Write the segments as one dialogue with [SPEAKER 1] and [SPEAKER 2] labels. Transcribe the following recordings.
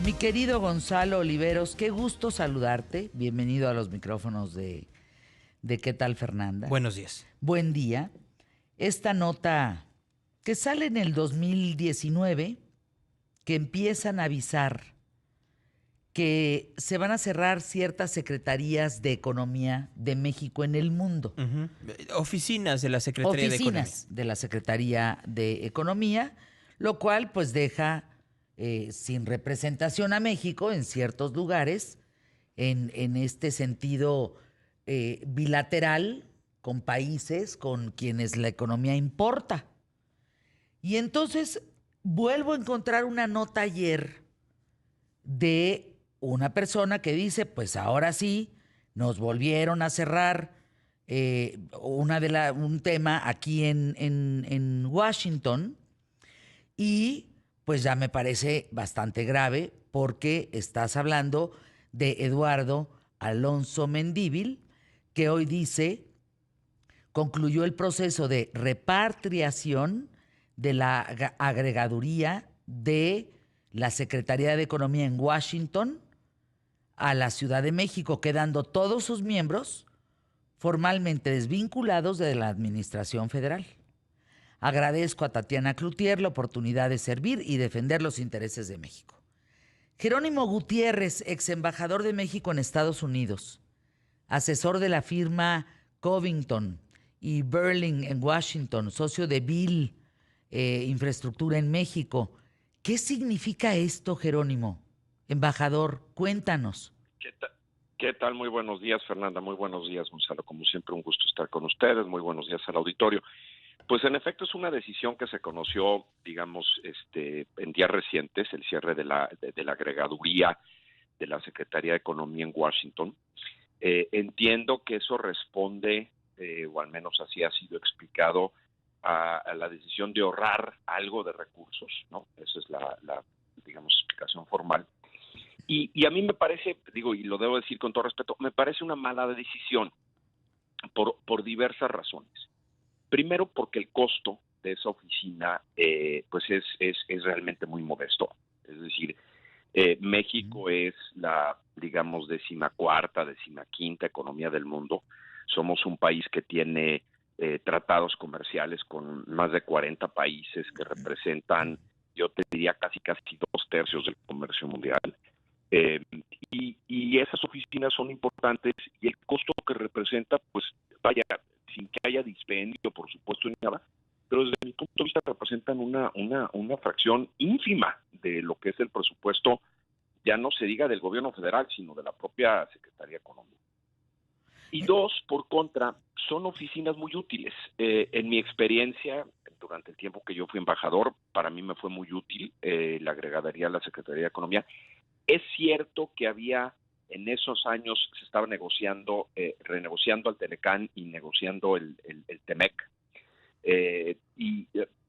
[SPEAKER 1] Mi querido Gonzalo Oliveros, qué gusto saludarte. Bienvenido a los micrófonos de ¿Qué tal, Fernanda?
[SPEAKER 2] Buenos días.
[SPEAKER 1] Buen día. Esta nota que sale en el 2019, que empiezan a avisar que se van a cerrar ciertas secretarías de economía de México en el mundo.
[SPEAKER 2] Ujú. Oficinas de la Secretaría de Economía.
[SPEAKER 1] Oficinas de la Secretaría de Economía, lo cual pues deja sin representación a México en ciertos lugares, en este sentido bilateral, con países con quienes la economía importa. Y entonces vuelvo a encontrar una nota ayer de una persona que dice, pues ahora sí, nos volvieron a cerrar un tema aquí en Washington, y pues ya me parece bastante grave porque estás hablando de Eduardo Alonso Mendívil, que hoy dice, concluyó el proceso de repatriación de la agregaduría de la Secretaría de Economía en Washington a la Ciudad de México, quedando todos sus miembros formalmente desvinculados de la Administración Federal. Agradezco a Tatiana Cloutier la oportunidad de servir y defender los intereses de México. Jerónimo Gutiérrez, ex embajador de México en Estados Unidos, asesor de la firma Covington y Burling en Washington, socio de Bill Infraestructura en México. ¿Qué significa esto, Jerónimo? Embajador, cuéntanos.
[SPEAKER 3] ¿Qué tal? ¿Qué tal? Muy buenos días, Fernanda. Muy buenos días, Gonzalo. Como siempre, un gusto estar con ustedes. Muy buenos días al auditorio. Pues en efecto es una decisión que se conoció, digamos, en días recientes, el cierre de la agregaduría de la Secretaría de Economía en Washington. Entiendo que eso responde, o al menos así ha sido explicado, a la decisión de ahorrar algo de recursos, ¿no? Esa es la digamos, explicación formal. Y a mí me parece, digo, y lo debo decir con todo respeto, me parece una mala decisión por diversas razones. Primero, porque el costo de esa oficina pues es realmente muy modesto. Es decir, México es la, digamos, 14ª, 15ª economía del mundo. Somos un país que tiene tratados comerciales con más de 40 países que representan, yo te diría, casi 2/3 del comercio mundial. Y esas oficinas son importantes y el costo que representa, pues vaya, sin que haya dispendio, por supuesto, ni nada, pero desde mi punto de vista representan una fracción ínfima de lo que es el presupuesto, ya no se diga del gobierno federal, sino de la propia Secretaría de Economía. Y dos, por contra, son oficinas muy útiles. En mi experiencia, durante el tiempo que yo fui embajador, para mí me fue muy útil la agregaduría de la Secretaría de Economía. Es cierto que había, en esos años, se estaba negociando, renegociando el Telecán y negociando el Temec.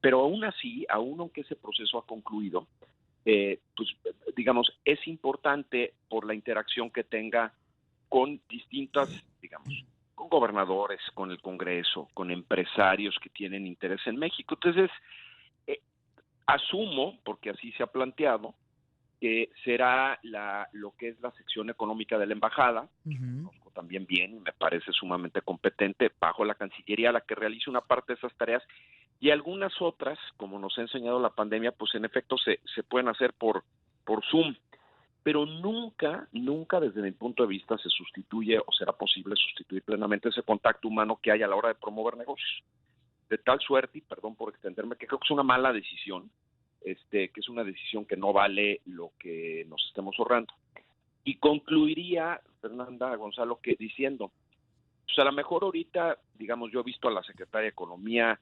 [SPEAKER 3] Pero aún así, aún aunque ese proceso ha concluido, pues digamos, es importante por la interacción que tenga con distintas, digamos, con gobernadores, con el Congreso, con empresarios que tienen interés en México. Entonces, asumo, porque así se ha planteado, que será lo que es la sección económica de la embajada, que conozco también bien y me parece sumamente competente, bajo la Cancillería, la que realice una parte de esas tareas, y algunas otras, como nos ha enseñado la pandemia, pues en efecto se pueden hacer por Zoom, pero nunca desde mi punto de vista se sustituye o será posible sustituir plenamente ese contacto humano que hay a la hora de promover negocios. De tal suerte, y perdón por extenderme, que creo que es una mala decisión, que es una decisión que no vale lo que nos estemos ahorrando. Y concluiría, Fernanda, Gonzalo, que diciendo, pues a lo mejor ahorita, digamos, yo he visto a la Secretaria de Economía,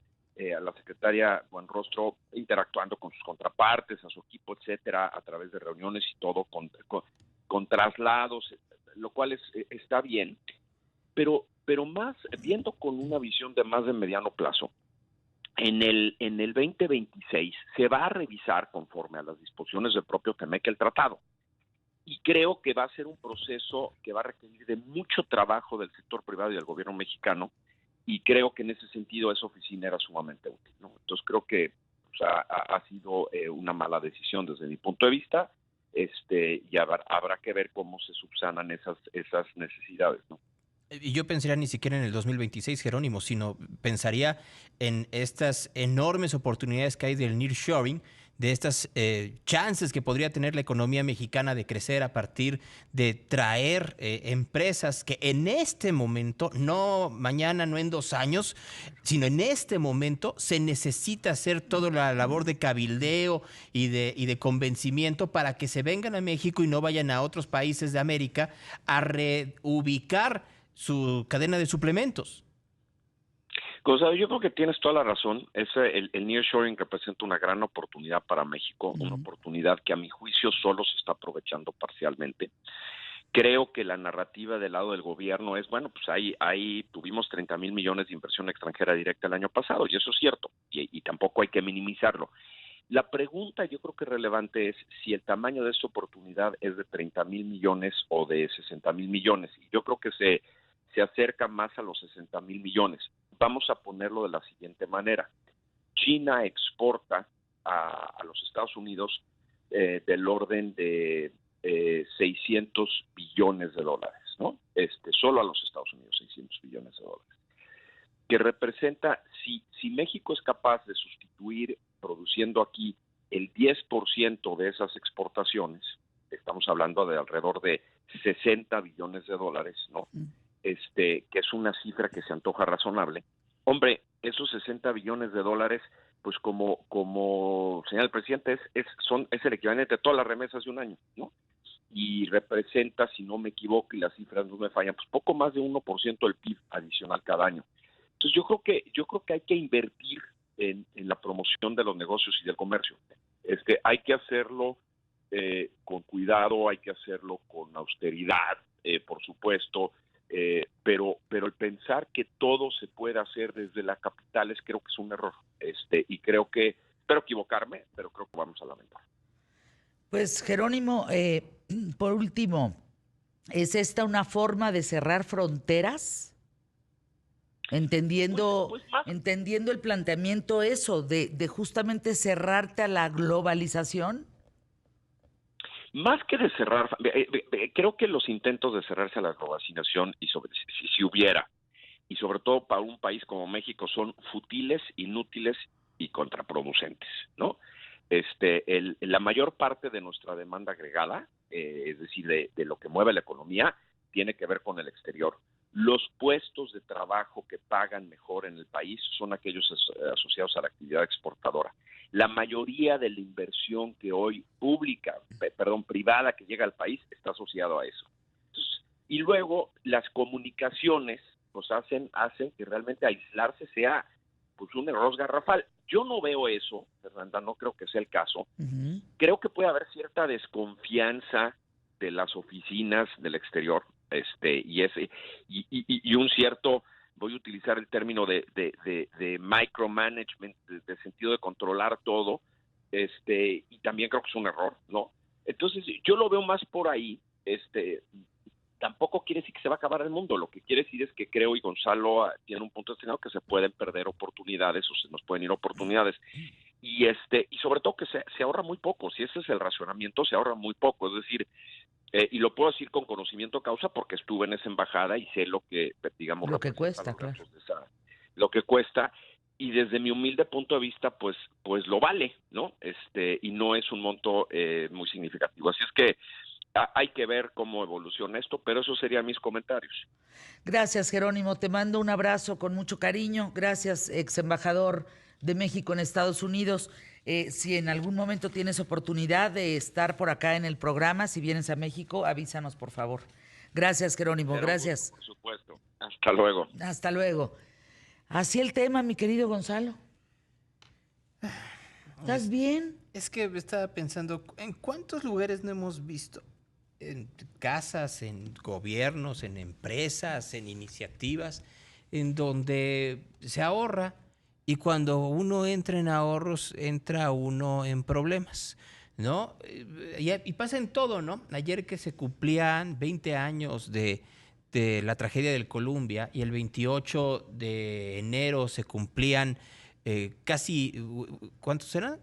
[SPEAKER 3] a la Secretaria Buenrostro interactuando con sus contrapartes, a su equipo, etcétera, a través de reuniones y todo, con traslados, lo cual está bien, pero más viendo con una visión de más de mediano plazo. En el 2026 se va a revisar conforme a las disposiciones del propio Temec el tratado. Y creo que va a ser un proceso que va a requerir de mucho trabajo del sector privado y del gobierno mexicano, y creo que en ese sentido esa oficina era sumamente útil, ¿no? Entonces creo que ha sido una mala decisión desde mi punto de vista, y habrá que ver cómo se subsanan esas necesidades, ¿no?
[SPEAKER 2] Y yo pensaría ni siquiera en el 2026, Jerónimo, sino pensaría en estas enormes oportunidades que hay del nearshoring, de estas chances que podría tener la economía mexicana de crecer a partir de traer empresas que en este momento, no mañana, no en 2 años, sino en este momento se necesita hacer toda la labor de cabildeo y de convencimiento para que se vengan a México y no vayan a otros países de América a reubicar su cadena de suplementos.
[SPEAKER 3] Gonzalo, yo creo que tienes toda la razón. El nearshoring representa una gran oportunidad para México, una oportunidad que a mi juicio solo se está aprovechando parcialmente. Creo que la narrativa del lado del gobierno es, bueno, pues ahí tuvimos 30,000 millones de inversión extranjera directa el año pasado, y eso es cierto, y tampoco hay que minimizarlo. La pregunta yo creo que relevante es si el tamaño de esta oportunidad es de 30,000 millones o de 60,000 millones, y yo creo que se acerca más a los 60,000 millones. Vamos a ponerlo de la siguiente manera. China exporta a los Estados Unidos del orden de 600 billones de dólares, ¿no? Solo a los Estados Unidos, 600 billones de dólares. Que representa, si México es capaz de sustituir produciendo aquí el 10% de esas exportaciones, estamos hablando de alrededor de 60 billones de dólares, ¿no? Que es una cifra que se antoja razonable. Hombre, esos 60 billones de dólares, pues como señala el presidente, es el equivalente a todas las remesas de un año, ¿no? Y representa, si no me equivoco y las cifras no me fallan, pues poco más de 1% del PIB adicional cada año. Entonces yo creo que hay que invertir en la promoción de los negocios y del comercio. Hay que hacerlo con cuidado, hay que hacerlo con austeridad, por supuesto, pero el pensar que todo se puede hacer desde la capital creo que es un error, y espero equivocarme, pero creo que vamos a lamentar.
[SPEAKER 1] Pues Jerónimo, por último, ¿es esta una forma de cerrar fronteras? Entendiendo el planteamiento eso, de justamente cerrarte a la globalización.
[SPEAKER 3] Más que de cerrar, creo que los intentos de cerrarse a la globalización, y si hubiera, y sobre todo para un país como México, son futiles, inútiles y contraproducentes, ¿no? La mayor parte de nuestra demanda agregada, es decir, de lo que mueve la economía, tiene que ver con el exterior. Los puestos de trabajo que pagan mejor en el país son aquellos asociados a la actividad exportadora. La mayoría de la inversión que hoy privada que llega al país está asociado a eso. Entonces, y luego las comunicaciones pues hacen que realmente aislarse sea pues un error garrafal. Yo no veo eso, Fernanda, no creo que sea el caso. Uh-huh. Creo que puede haber cierta desconfianza de las oficinas del exterior, y un cierto, voy a utilizar el término de micromanagement, de sentido de controlar todo, y también creo que es un error, ¿no? Entonces, yo lo veo más por ahí. Tampoco quiere decir que se va a acabar el mundo, lo que quiere decir es que creo, y Gonzalo tiene un punto destinado, que se pueden perder oportunidades o se nos pueden ir oportunidades, y sobre todo que se ahorra muy poco. Si ese es el racionamiento, se ahorra muy poco, es decir, y lo puedo decir con conocimiento causa porque estuve en esa embajada y sé lo que, digamos,
[SPEAKER 1] lo que cuesta, claro.
[SPEAKER 3] Lo que cuesta, y desde mi humilde punto de vista, pues lo vale, ¿no? Y no es un monto muy significativo. Así es que hay que ver cómo evoluciona esto, pero esos serían mis comentarios.
[SPEAKER 1] Gracias, Jerónimo. Te mando un abrazo con mucho cariño. Gracias, ex embajador de México en Estados Unidos. Si en algún momento tienes oportunidad de estar por acá en el programa, si vienes a México, avísanos, por favor. Gracias, Jerónimo.
[SPEAKER 3] Pero,
[SPEAKER 1] gracias.
[SPEAKER 3] Por supuesto. Hasta luego.
[SPEAKER 1] Hasta luego. Así el tema, mi querido Gonzalo. ¿Estás bien?
[SPEAKER 2] Es que estaba pensando, ¿en cuántos lugares no hemos visto? En casas, en gobiernos, en empresas, en iniciativas, en donde se ahorra, y cuando uno entra en ahorros, entra uno en problemas, ¿no? Y pasa en todo, ¿no? Ayer que se cumplían 20 años de la tragedia del Columbia, y el 28 de enero se cumplían casi, ¿cuántos eran?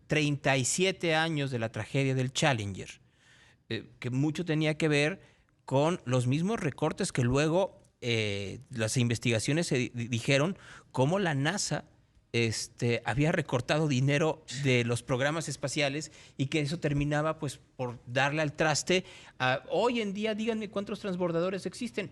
[SPEAKER 2] 37 años de la tragedia del Challenger, que mucho tenía que ver con los mismos recortes que luego las investigaciones se dijeron cómo la NASA había recortado dinero de los programas espaciales y que eso terminaba pues por darle al traste. Hoy en día, díganme cuántos transbordadores existen.